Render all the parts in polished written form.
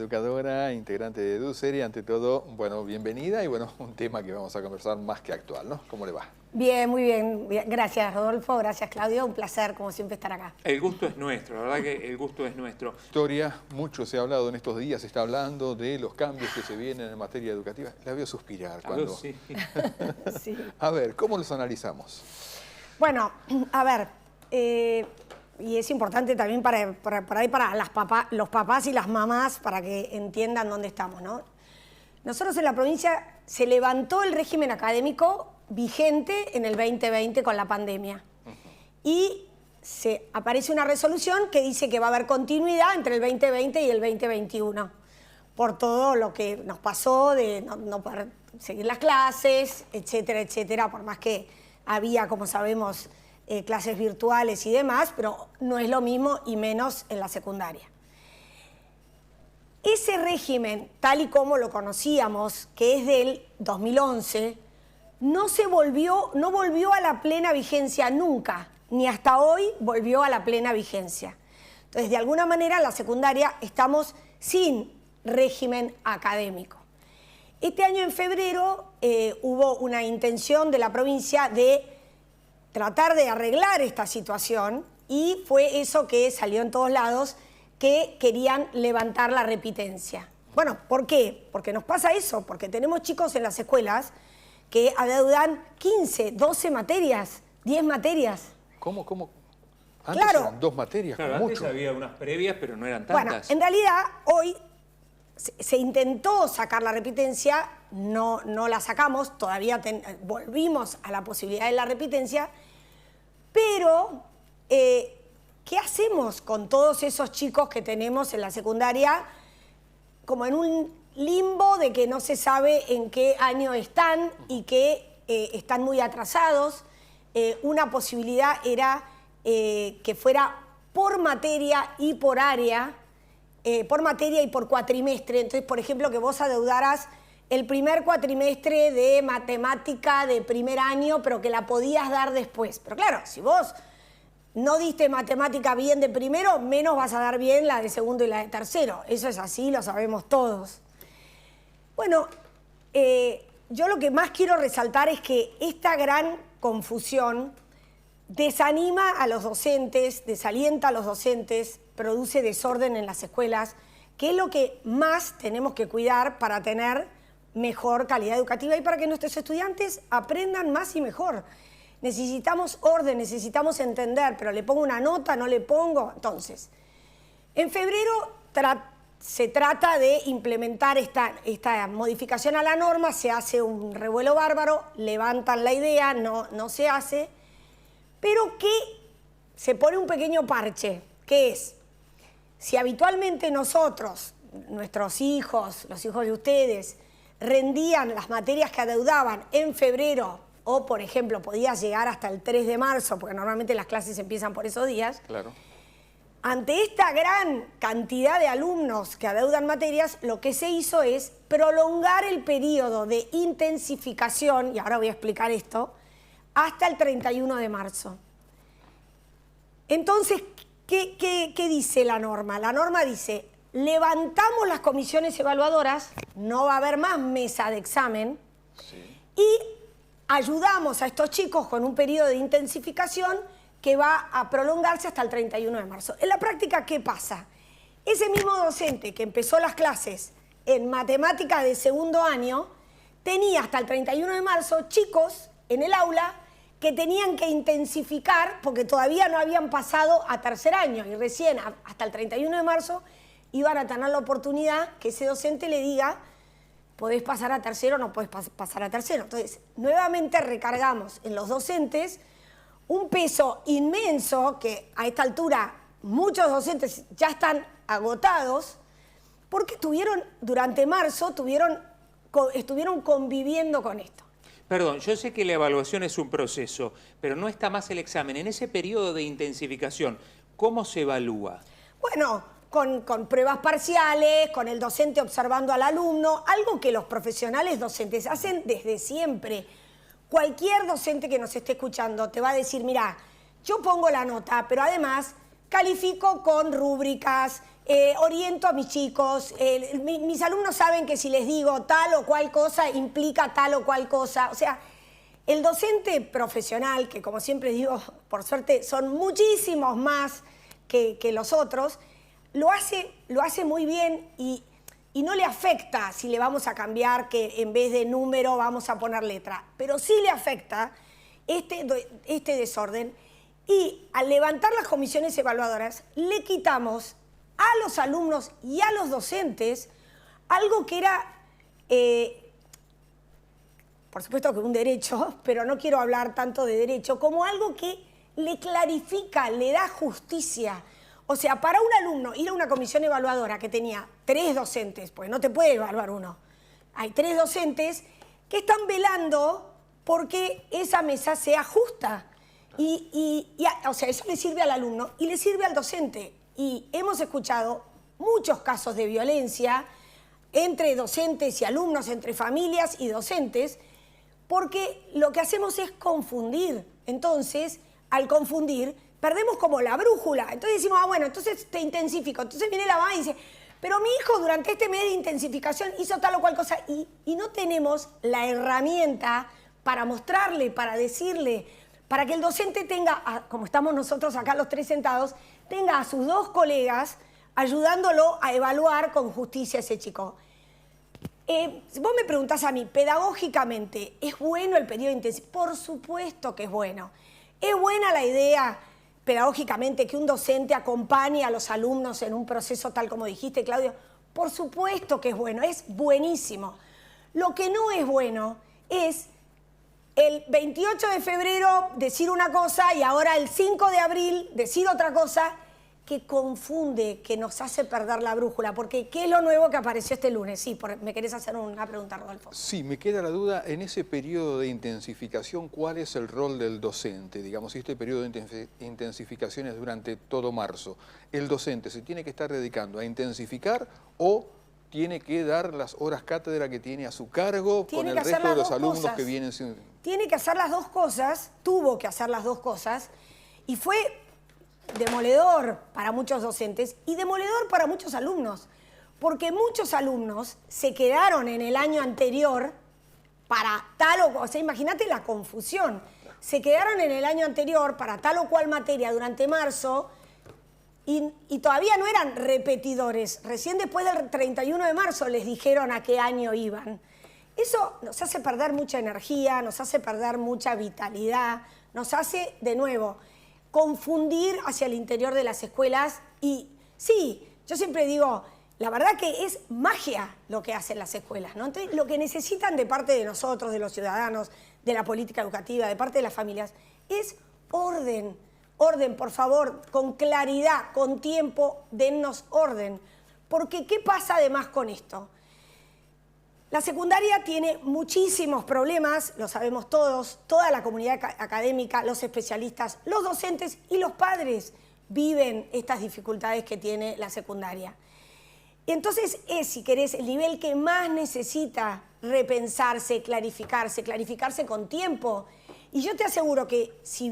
educadora, integrante de EduSerie. Ante todo, bueno, bienvenida y bueno, un tema que vamos a conversar más que actual, ¿no? ¿Cómo le va? Bien, muy bien. Gracias, Rodolfo. Gracias, Claudio. Un placer, como siempre, estar acá. El gusto es nuestro, la verdad que el gusto es nuestro. Historia, mucho se ha hablado en estos días, se está hablando de los cambios que se vienen en materia educativa. La veo suspirar cuando... Sí. Sí. A ver, ¿cómo los analizamos? Bueno, a ver, y es importante también para los papás y las mamás para que entiendan dónde estamos, ¿no? Nosotros en la provincia se levantó el régimen académico vigente en el 2020 con la pandemia. Y aparece una resolución que dice que va a haber continuidad entre el 2020 y el 2021, por todo lo que nos pasó de no poder seguir las clases, etcétera, etcétera, por más que había, como sabemos, clases virtuales y demás, pero no es lo mismo y menos en la secundaria. Ese régimen, tal y como lo conocíamos, que es del 2011, no volvió a la plena vigencia nunca, ni hasta hoy volvió a la plena vigencia. Entonces, de alguna manera, en la secundaria estamos sin régimen académico. Este año, en febrero, hubo una intención de la provincia de tratar de arreglar esta situación y fue eso que salió en todos lados, que querían levantar la repitencia. Bueno, ¿por qué? Porque nos pasa eso, porque tenemos chicos en las escuelas que adeudan 15, 12 materias, 10 materias. ¿Cómo? Antes claro, eran 2 materias, claro, como antes mucho. había unas previas, pero no eran Bueno, tantas. en realidad, hoy se intentó sacar la repitencia, no la sacamos, todavía volvimos a la posibilidad de la repitencia, pero ¿qué hacemos con todos esos chicos que tenemos en la secundaria como en un limbo de que no se sabe en qué año están y que están muy atrasados? Una posibilidad era que fuera por materia y por área, por materia y por cuatrimestre. Entonces, por ejemplo, que vos adeudaras el primer cuatrimestre de matemática de primer año, pero que la podías dar después. Pero claro, si vos no diste matemática bien de primero, menos vas a dar bien la de segundo y la de tercero. Eso es así, lo sabemos todos. Bueno, yo lo que más quiero resaltar es que esta gran confusión desanima a los docentes, desalienta a los docentes, produce desorden en las escuelas, que es lo que más tenemos que cuidar para tener mejor calidad educativa y para que nuestros estudiantes aprendan más y mejor. Necesitamos orden, necesitamos entender, pero le pongo una nota, no le pongo. Entonces, en febrero se trata de implementar esta modificación a la norma, se hace un revuelo bárbaro, levantan la idea, no se hace, pero que se pone un pequeño parche, que es, si habitualmente nosotros, nuestros hijos, los hijos de ustedes, rendían las materias que adeudaban en febrero, o por ejemplo, podías llegar hasta el 3 de marzo, porque normalmente las clases empiezan por esos días. Claro. Ante esta gran cantidad de alumnos que adeudan materias, lo que se hizo es prolongar el periodo de intensificación, y ahora voy a explicar esto, hasta el 31 de marzo. Entonces, ¿qué dice la norma? La norma dice, levantamos las comisiones evaluadoras, no va a haber más mesa de examen, Sí. y ayudamos a estos chicos con un periodo de intensificación que va a prolongarse hasta el 31 de marzo. En la práctica, ¿qué pasa? Ese mismo docente que empezó las clases en matemática de segundo año tenía hasta el 31 de marzo chicos en el aula que tenían que intensificar porque todavía no habían pasado a tercer año y recién hasta el 31 de marzo iban a tener la oportunidad que ese docente le diga podés pasar a tercero o no podés pasar a tercero. Entonces, nuevamente recargamos en los docentes un peso inmenso que a esta altura muchos docentes ya están agotados porque durante marzo estuvieron conviviendo con esto. Perdón, yo sé que la evaluación es un proceso, pero no está más el examen. En ese periodo de intensificación, ¿cómo se evalúa? Bueno, con pruebas parciales, con el docente observando al alumno, algo que los profesionales docentes hacen desde siempre. Cualquier docente que nos esté escuchando te va a decir, mira, yo pongo la nota, pero además califico con rúbricas, oriento a mis chicos, mis alumnos saben que si les digo tal o cual cosa implica tal o cual cosa. O sea, el docente profesional, que como siempre digo, por suerte son muchísimos más que los otros, lo hace muy bien y no le afecta si le vamos a cambiar que en vez de número vamos a poner letra. Pero sí le afecta este desorden y al levantar las comisiones evaluadoras le quitamos a los alumnos y a los docentes algo que era, por supuesto que un derecho, pero no quiero hablar tanto de derecho, como algo que le clarifica, le da justicia. O sea, para un alumno ir a una comisión evaluadora que tenía 3 docentes, pues no te puede evaluar uno, hay 3 docentes que están velando porque esa mesa sea justa. O sea, eso le sirve al alumno y le sirve al docente. Y hemos escuchado muchos casos de violencia entre docentes y alumnos, entre familias y docentes, porque lo que hacemos es confundir. Entonces, al confundir, perdemos como la brújula. Entonces decimos, bueno, entonces te intensifico. Entonces viene la mamá y dice, pero mi hijo durante este mes de intensificación hizo tal o cual cosa. Y no tenemos la herramienta para mostrarle, para decirle, para que el docente tenga, como estamos nosotros acá los 3 sentados, tenga a sus 2 colegas ayudándolo a evaluar con justicia a ese chico. Si vos me preguntás a mí, pedagógicamente, ¿es bueno el periodo intensivo? Por supuesto que es bueno. ¿Es buena la idea pedagógicamente que un docente acompañe a los alumnos en un proceso tal como dijiste, Claudio? Por supuesto que es bueno, es buenísimo. Lo que no es bueno es el 28 de febrero decir una cosa y ahora el 5 de abril decir otra cosa que confunde, que nos hace perder la brújula. Porque, ¿qué es lo nuevo que apareció este lunes? Sí, ¿me querés hacer una pregunta, Rodolfo? Sí, me queda la duda, en ese periodo de intensificación, ¿cuál es el rol del docente? Digamos, si este periodo de intensificación es durante todo marzo, ¿el docente se tiene que estar dedicando a intensificar o tiene que dar las horas cátedra que tiene a su cargo con el resto de los alumnos que vienen sin... Tiene que hacer las 2 cosas, tuvo que hacer las 2 cosas, y fue demoledor para muchos docentes y demoledor para muchos alumnos, porque muchos alumnos se quedaron en el año anterior para tal o sea, imagínate la confusión, se quedaron en el año anterior para tal o cual materia durante marzo y todavía no eran repetidores, recién después del 31 de marzo les dijeron a qué año iban. Eso nos hace perder mucha energía, nos hace perder mucha vitalidad, nos hace, de nuevo, confundir hacia el interior de las escuelas. Y sí, yo siempre digo, la verdad que es magia lo que hacen las escuelas, ¿no? Entonces, lo que necesitan de parte de nosotros, de los ciudadanos, de la política educativa, de parte de las familias, es orden. Orden, por favor, con claridad, con tiempo, dennos orden. Porque, ¿qué pasa además con esto? La secundaria tiene muchísimos problemas, lo sabemos todos, toda la comunidad académica, los especialistas, los docentes y los padres viven estas dificultades que tiene la secundaria. Entonces es, si querés, el nivel que más necesita repensarse, clarificarse con tiempo. Y yo te aseguro que si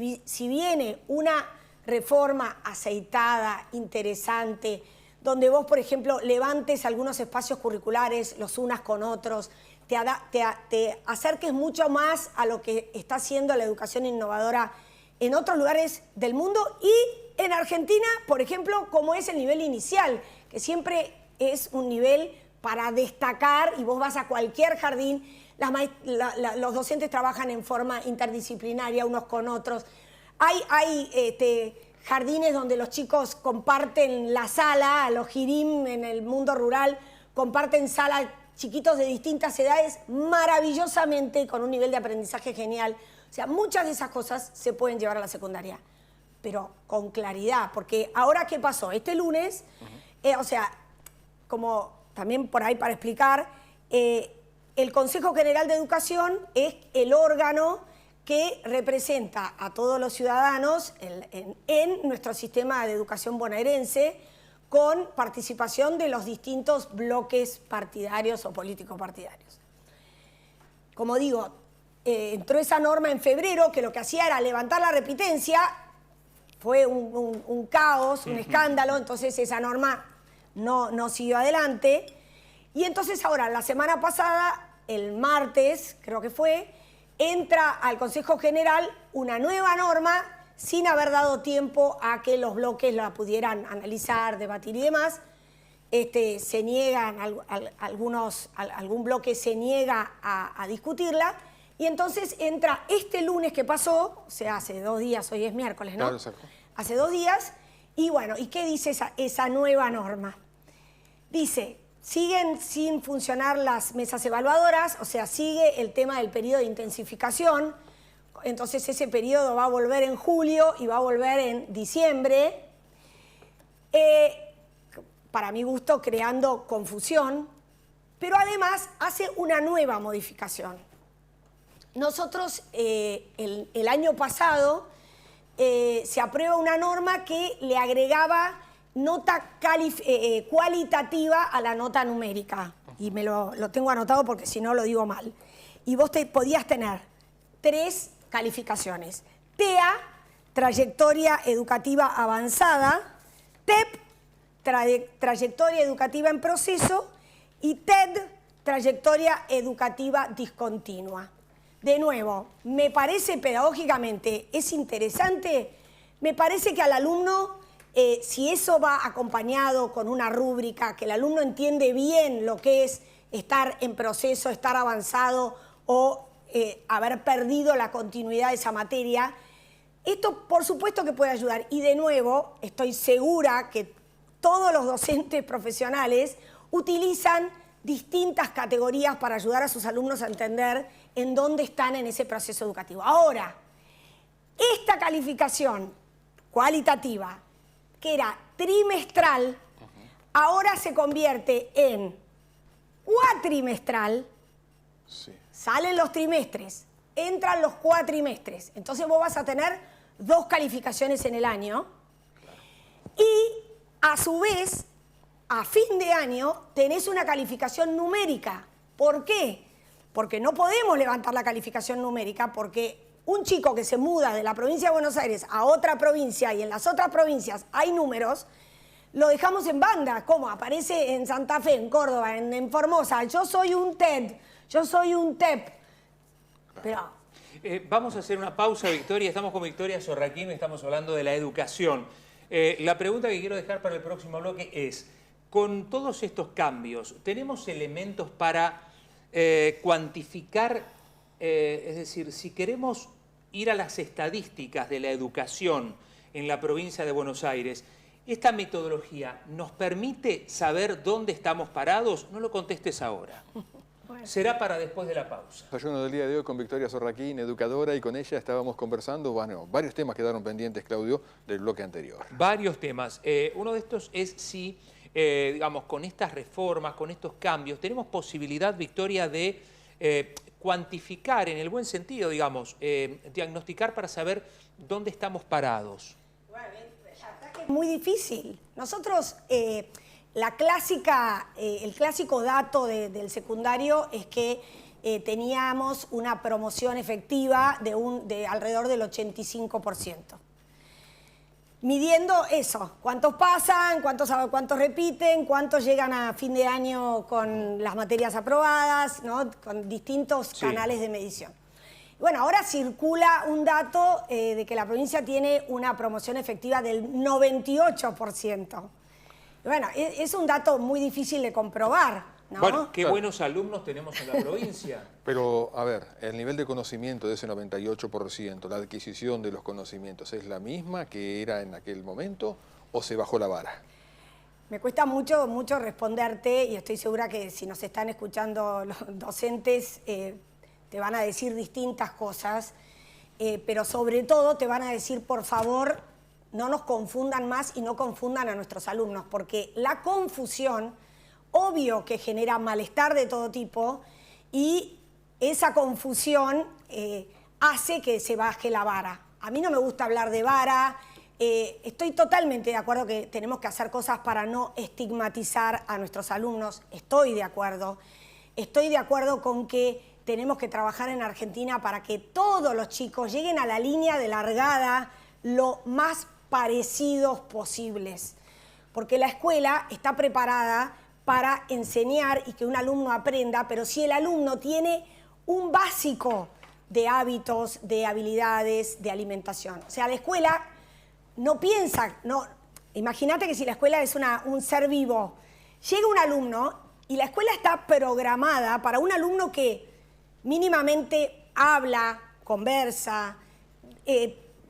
viene una reforma aceitada, interesante, donde vos, por ejemplo, levantes algunos espacios curriculares, los unas con otros, te acerques mucho más a lo que está haciendo la educación innovadora en otros lugares del mundo y en Argentina, por ejemplo, como es el nivel inicial, que siempre es un nivel para destacar y vos vas a cualquier jardín, los docentes trabajan en forma interdisciplinaria unos con otros. Hay jardines donde los chicos comparten la sala, los jirim en el mundo rural, comparten sala, chiquitos de distintas edades, maravillosamente, con un nivel de aprendizaje genial. O sea, muchas de esas cosas se pueden llevar a la secundaria, pero con claridad, porque ahora, ¿qué pasó? Este lunes, o sea, como también por ahí para explicar, el Consejo General de Educación es el órgano que representa a todos los ciudadanos en nuestro sistema de educación bonaerense con participación de los distintos bloques partidarios o políticos partidarios. Como digo, entró esa norma en febrero que lo que hacía era levantar la repitencia, fue un caos, un escándalo, entonces esa norma no siguió adelante. Y entonces ahora, la semana pasada, el martes, creo que fue, entra al Consejo General una nueva norma sin haber dado tiempo a que los bloques la pudieran analizar, debatir y demás. Se niegan, algún bloque se niega a discutirla, y entonces entra este lunes que pasó, o sea, hace 2 días, hoy es miércoles, ¿no? Claro, exacto. Hace 2 días, y bueno, ¿y qué dice esa nueva norma? Dice, siguen sin funcionar las mesas evaluadoras, o sea, sigue el tema del periodo de intensificación, entonces ese periodo va a volver en julio y va a volver en diciembre. Para mi gusto, creando confusión, pero además hace una nueva modificación. Nosotros, el año pasado, se aprueba una norma que le agregaba nota cualitativa a la nota numérica, y me lo tengo anotado porque si no lo digo mal. Y vos podías tener 3 calificaciones: TEA, trayectoria educativa avanzada; TEP, trayectoria educativa en proceso; y TED, trayectoria educativa discontinua. De nuevo, me parece pedagógicamente, es interesante, me parece que al alumno, si eso va acompañado con una rúbrica, que el alumno entiende bien lo que es estar en proceso, estar avanzado o haber perdido la continuidad de esa materia, esto por supuesto que puede ayudar. Y de nuevo, estoy segura que todos los docentes profesionales utilizan distintas categorías para ayudar a sus alumnos a entender en dónde están en ese proceso educativo. Ahora, esta calificación cualitativa, que era trimestral, ahora se convierte en cuatrimestral. Sí. Salen los trimestres, entran los cuatrimestres. Entonces vos vas a tener 2 calificaciones en el año. Y a su vez, a fin de año, tenés una calificación numérica. ¿Por qué? Porque no podemos levantar la calificación numérica, porque un chico que se muda de la provincia de Buenos Aires a otra provincia y en las otras provincias hay números, lo dejamos en banda, como aparece en Santa Fe, en Córdoba, en Formosa. Yo soy un TED, yo soy un TEP. Pero vamos a hacer una pausa, Victoria. Estamos con Victoria Sorraquín, estamos hablando de la educación. La pregunta que quiero dejar para el próximo bloque es, con todos estos cambios, ¿tenemos elementos para cuantificar? Es decir, si queremos ir a las estadísticas de la educación en la provincia de Buenos Aires, ¿esta metodología nos permite saber dónde estamos parados? No lo contestes ahora. Será para después de la pausa. Desayuno del día de hoy con Victoria Sorraquín, educadora, y con ella estábamos conversando, bueno, varios temas quedaron pendientes, Claudio, del bloque anterior. Varios temas. Uno de estos es si, digamos, con estas reformas, con estos cambios, tenemos posibilidad, Victoria, de cuantificar, en el buen sentido, digamos, diagnosticar para saber dónde estamos parados. Bueno, es muy difícil. Nosotros... el clásico dato del secundario es que teníamos una promoción efectiva de alrededor del 85%. Midiendo eso, cuántos pasan, cuántos repiten, cuántos llegan a fin de año con las materias aprobadas, ¿no? Con distintos canales de medición. Bueno, ahora circula un dato de que la provincia tiene una promoción efectiva del 98%. Bueno, es un dato muy difícil de comprobar, ¿no? Bueno, qué buenos alumnos tenemos en la provincia. Pero, a ver, el nivel de conocimiento de ese 98%, la adquisición de los conocimientos, ¿es la misma que era en aquel momento o se bajó la vara? Me cuesta mucho responderte, y estoy segura que si nos están escuchando los docentes te van a decir distintas cosas, pero sobre todo te van a decir, por favor, no nos confundan más y no confundan a nuestros alumnos, porque la confusión, obvio que genera malestar de todo tipo, y esa confusión hace que se baje la vara. A mí no me gusta hablar de vara, estoy totalmente de acuerdo que tenemos que hacer cosas para no estigmatizar a nuestros alumnos, estoy de acuerdo con que tenemos que trabajar en Argentina para que todos los chicos lleguen a la línea de largada lo más parecidos posibles. porque la escuela está preparada para enseñar y que un alumno aprenda, pero si el alumno tiene un básico de hábitos, de habilidades, de alimentación. O sea, la escuela no piensa, no, imagínate que si la escuela es un ser vivo, llega un alumno y la escuela está programada para un alumno que mínimamente habla, conversa,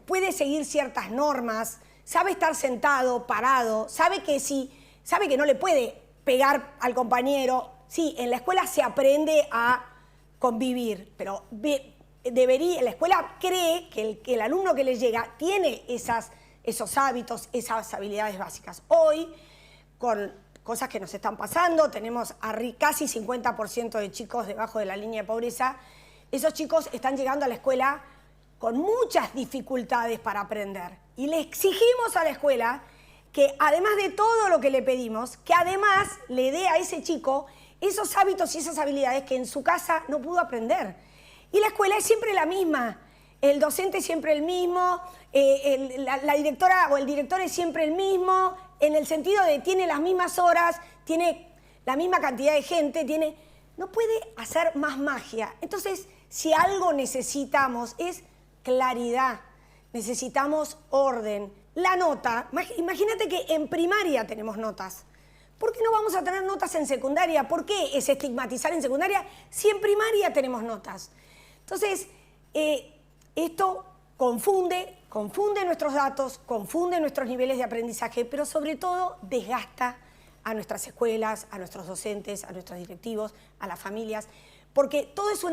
puede seguir ciertas normas, sabe estar sentado, parado, sabe que no le puede pegar al compañero. Sí, en la escuela se aprende a convivir, pero la escuela cree que el alumno que le llega tiene esos hábitos, esas habilidades básicas. Hoy, con cosas que nos están pasando, tenemos casi 50% de chicos debajo de la línea de pobreza. Esos chicos están llegando a la escuela con muchas dificultades para aprender. Y le exigimos a la escuela que, además de todo lo que le pedimos, que además le dé a ese chico esos hábitos y esas habilidades que en su casa no pudo aprender. Y la escuela es siempre la misma, el docente es siempre el mismo, la directora o el director es siempre el mismo, en el sentido de tiene las mismas horas, tiene la misma cantidad de gente, no puede hacer más magia. Entonces, si algo necesitamos es claridad, necesitamos orden. La nota, imagínate que en primaria tenemos notas. ¿Por qué no vamos a tener notas en secundaria? ¿Por qué es estigmatizar en secundaria si en primaria tenemos notas? Entonces, esto confunde nuestros datos, confunde nuestros niveles de aprendizaje, pero sobre todo desgasta a nuestras escuelas, a nuestros docentes, a nuestros directivos, a las familias, porque todo es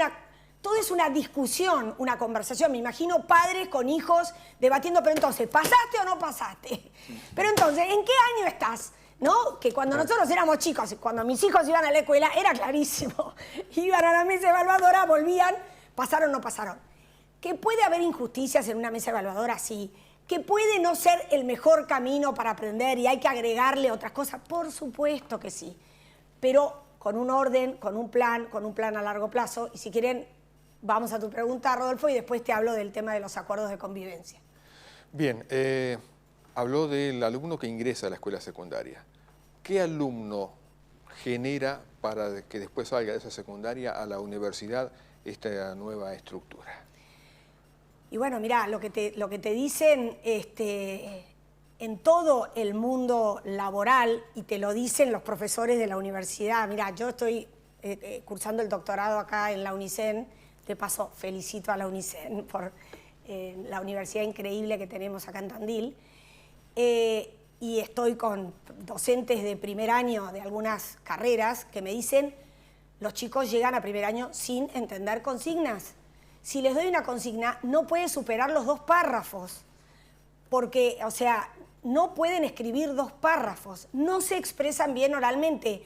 una discusión, una conversación. Me imagino padres con hijos debatiendo, pero entonces, ¿pasaste o no pasaste? Pero entonces, ¿en qué año estás? ¿No? Que cuando nosotros éramos chicos, cuando mis hijos iban a la escuela, era clarísimo. Iban a la mesa evaluadora, volvían, pasaron o no pasaron. Que puede haber injusticias en una mesa evaluadora, sí. Que puede no ser el mejor camino para aprender y hay que agregarle otras cosas, por supuesto que sí. Pero con un orden, con un plan a largo plazo. Y si quieren, vamos a tu pregunta, Rodolfo, y después te hablo del tema de los acuerdos de convivencia. Bien, habló del alumno que ingresa a la escuela secundaria. ¿Qué alumno genera para que después salga de esa secundaria a la universidad esta nueva estructura? Y bueno, mirá, lo que te dicen en todo el mundo laboral, y te lo dicen los profesores de la universidad. Mirá, yo estoy cursando el doctorado acá en la UNICEN. De paso, felicito a la UNICEN por la universidad increíble que tenemos acá en Tandil. Y estoy con docentes de primer año de algunas carreras que me dicen, los chicos llegan a primer año sin entender consignas. Si les doy una consigna, no puede superar los 2 párrafos, porque, o sea, no pueden escribir 2 párrafos, no se expresan bien oralmente.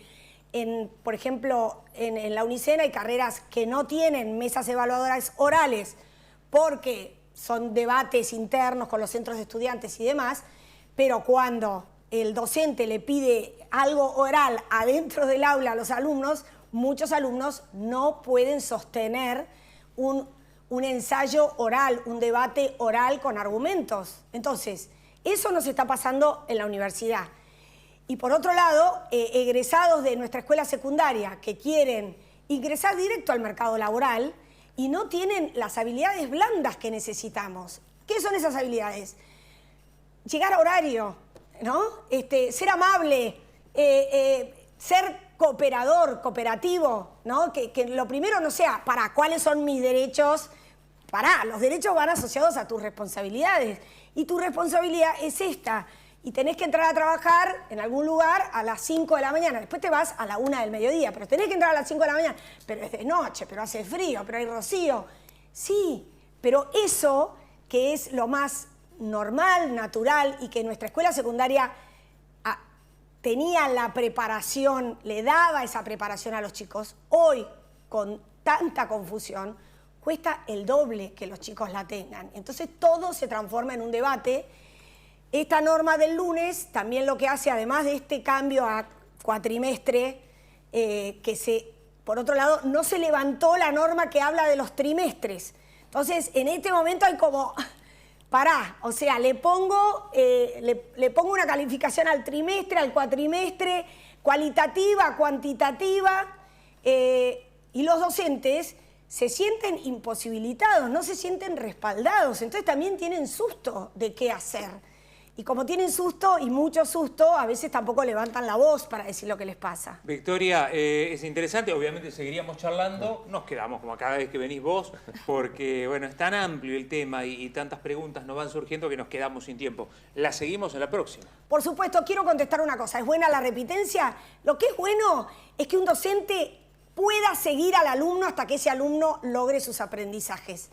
Por ejemplo, en la UNICEN hay carreras que no tienen mesas evaluadoras orales, porque son debates internos con los centros de estudiantes y demás, pero cuando el docente le pide algo oral adentro del aula a los alumnos, muchos alumnos no pueden sostener un ensayo oral, un debate oral con argumentos. Entonces, eso nos está pasando en la universidad. Y por otro lado, egresados de nuestra escuela secundaria que quieren ingresar directo al mercado laboral y no tienen las habilidades blandas que necesitamos. ¿Qué son esas habilidades? Llegar a horario, ¿no? Ser amable, ser cooperativo, ¿no? Que lo primero no sea, ¿cuáles son mis derechos? Los derechos van asociados a tus responsabilidades. Y tu responsabilidad es esta. Y tenés que entrar a trabajar en algún lugar a las 5 de la mañana. Después te vas a la 1 del mediodía, pero tenés que entrar a las 5 de la mañana. Pero es de noche, pero hace frío, pero hay rocío. Sí, pero eso que es lo más normal, natural, y que nuestra escuela secundaria tenía la preparación, le daba esa preparación a los chicos, hoy, con tanta confusión, cuesta el doble que los chicos la tengan. Entonces todo se transforma en un debate. Esta norma del lunes también lo que hace, además de este cambio a cuatrimestre, por otro lado, no se levantó la norma que habla de los trimestres. Entonces, en este momento hay como pará, o sea, le pongo una calificación al trimestre, al cuatrimestre, cualitativa, cuantitativa, y los docentes se sienten imposibilitados, no se sienten respaldados, entonces también tienen susto de qué hacer. Y como tienen susto, y mucho susto, a veces tampoco levantan la voz para decir lo que les pasa. Victoria, es interesante, obviamente seguiríamos charlando, nos quedamos como cada vez que venís vos, porque bueno, es tan amplio el tema y tantas preguntas nos van surgiendo que nos quedamos sin tiempo. La seguimos en la próxima. Por supuesto, quiero contestar una cosa, ¿es buena la repitencia? Lo que es bueno es que un docente pueda seguir al alumno hasta que ese alumno logre sus aprendizajes.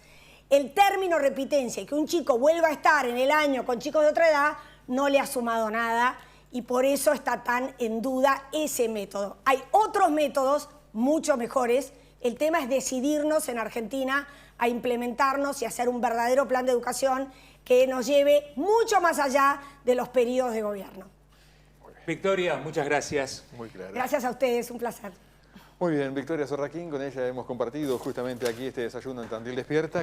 El término repitencia y que un chico vuelva a estar en el año con chicos de otra edad no le ha sumado nada y por eso está tan en duda ese método. Hay otros métodos mucho mejores. El tema es decidirnos en Argentina a implementarnos y hacer un verdadero plan de educación que nos lleve mucho más allá de los periodos de gobierno. Victoria, muchas gracias. Muy claro. Gracias a ustedes, un placer. Muy bien, Victoria Sorraquín, con ella hemos compartido justamente aquí este desayuno en Tandil Despierta.